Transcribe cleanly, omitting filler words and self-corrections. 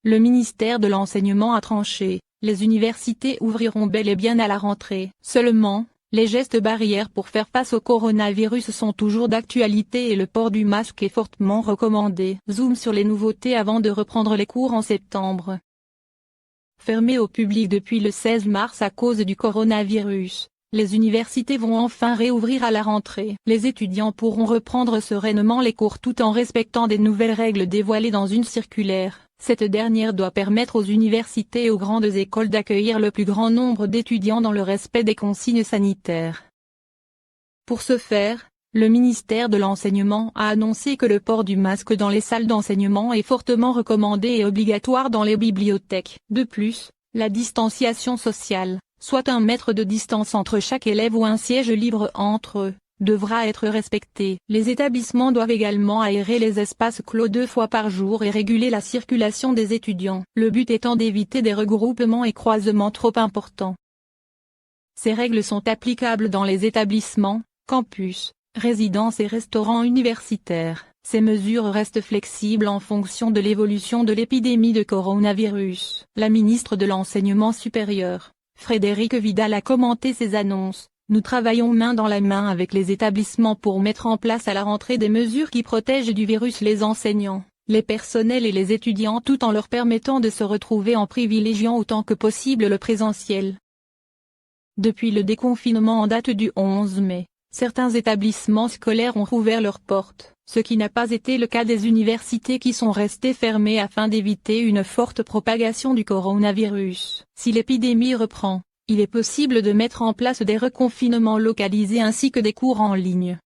le ministère de l'Enseignement a tranché, les universités ouvriront bel et bien à la rentrée. Seulement, les gestes barrières pour faire face au coronavirus sont toujours d'actualité et le port du masque est fortement recommandé. Zoom sur les nouveautés avant de reprendre les cours en septembre. Fermées au public depuis le 16 mars à cause du coronavirus, les universités vont enfin réouvrir à la rentrée. Les étudiants pourront reprendre sereinement les cours tout en respectant des nouvelles règles dévoilées dans une circulaire. Cette dernière doit permettre aux universités et aux grandes écoles d'accueillir le plus grand nombre d'étudiants dans le respect des consignes sanitaires. Pour ce faire, le ministère de l'Enseignement a annoncé que le port du masque dans les salles d'enseignement est fortement recommandé et obligatoire dans les bibliothèques. De plus, la distanciation sociale, soit 1 mètre de distance entre chaque élève ou un siège libre entre eux, devra être respectée. Les établissements doivent également aérer les espaces clos 2 fois par jour et réguler la circulation des étudiants, le but étant d'éviter des regroupements et croisements trop importants. Ces règles sont applicables dans les établissements, campus, résidences et restaurants universitaires. Ces mesures restent flexibles en fonction de l'évolution de l'épidémie de coronavirus. La ministre de l'Enseignement supérieur, Frédérique Vidal a commenté ces annonces. Nous travaillons main dans la main avec les établissements pour mettre en place à la rentrée des mesures qui protègent du virus les enseignants, les personnels et les étudiants tout en leur permettant de se retrouver en privilégiant autant que possible le présentiel. Depuis le déconfinement en date du 11 mai, certains établissements scolaires ont rouvert leurs portes, ce qui n'a pas été le cas des universités qui sont restées fermées afin d'éviter une forte propagation du coronavirus. Si l'épidémie reprend, il est possible de mettre en place des reconfinements localisés ainsi que des cours en ligne.